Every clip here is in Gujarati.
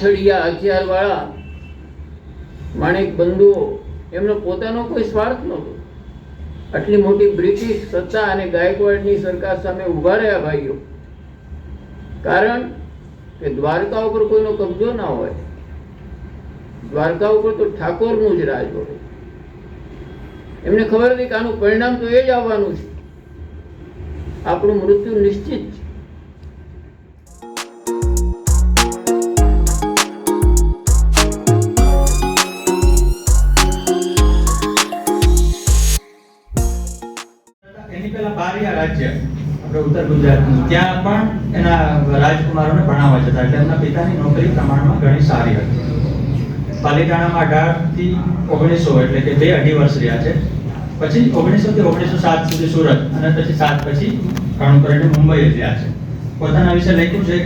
આછડિયા હથિયારવાળા માણેક બંધુઓ, એમનો પોતાનો કોઈ સ્વાર્થ નહોતો. આટલી મોટી બ્રિટિશ સત્તા અને ગાયકવાડની સરકાર સામે ઊભા રહ્યા ભાઈઓ. કારણ કે દ્વારકા ઉપર કોઈનો કબજો ના હોય, દ્વારકા ઉપર તો ઠાકોરનું જ રાજ હોય. એમને ખબર હતી કે આનું પરિણામ તો એ જ આવવાનું છે, આપણું મૃત્યુ નિશ્ચિત છે. એની પહેલા બારિયા રાજ્ય આપણે ઉત્તર ગુજરાતનું, ત્યાં પણ એના રાજકુમારોને ભણાવવા જતા, એટલે એમના પિતાની નોકરી પ્રમાણમાં ઘણી સારી હતી. પાલીતાણામાં 18 થી 1900 એટલે કે 2-2.5 વર્ષ રહ્યા છે. પછી 1900 થી 1907 સુધી સુરત, અને પછી 7 પછી ઘણું કરીને મુંબઈ રહ્યા છે. પોતાના વિશે લખ્યું છે.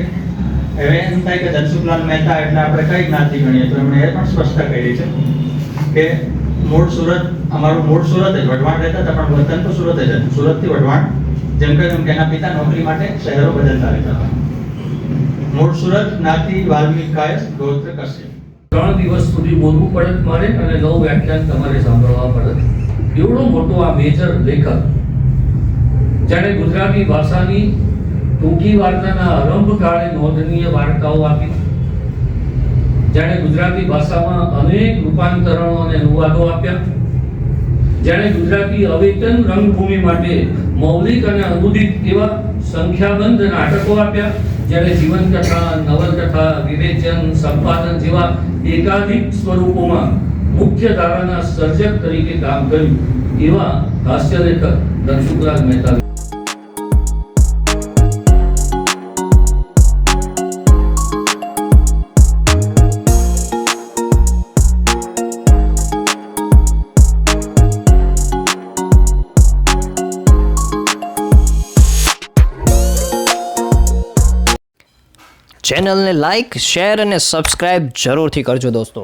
હવે એમ થાય કે ધનસુખલાલ મહેતા એટલે આપણે કઈ જ્ઞાતિ ગણીએ, તો એમણે એ પણ સ્પષ્ટતા કરી છે કે મૂળ સુરત, અમારું મૂળ સુરત જ, વઢવાણ રહેતા હતા પણ વતન તો સુરત જ હતું. સુરતથી વઢવાણ, જેમ કે એના પિતા નોકરી માટે શહેરો બદલતા રહેતા હતા. મૂળ સુરત, જ્ઞાતિ વાલ્મીક કાયસ, ગોત્ર કશ્યપ. 3 દિવસ સુધી બોલવું પડે મારે, અને 9 વ્યાખ્યાન તમારે સાંભળવા પડે. એવડો મોટો આ મેજર લેખક, જેણે ગુજરાતી ભાષાની ટૂંકી વાર્તાના આરંભ કાળે નોંધનીય વાર્તાઓ આપી, જેણે ગુજરાતી ભાષામાં અનેક રૂપાંતરણો અને અનુવાદો આપ્યા, જેણે ગુજરાતી અવેતન રંગભૂમિ માટે મૌલિક અને અનુદિત એવા સંખ્યાબંધ નાટકો આપ્યા, જેણે જીવનકથા, નવલકથા, વિવેચન, સંપાદન જેવા એકાધિક સ્વરૂપોમાં મુખ્ય ધારાના સર્જક તરીકે કામ કર્યું, એવા હાસ્યલેખક ધનસુખલાલ મહેતા. ચેનલને લાઇક, શેર અને સબસ્ક્રાઇબ જરૂરથી કરજો દોસ્તો.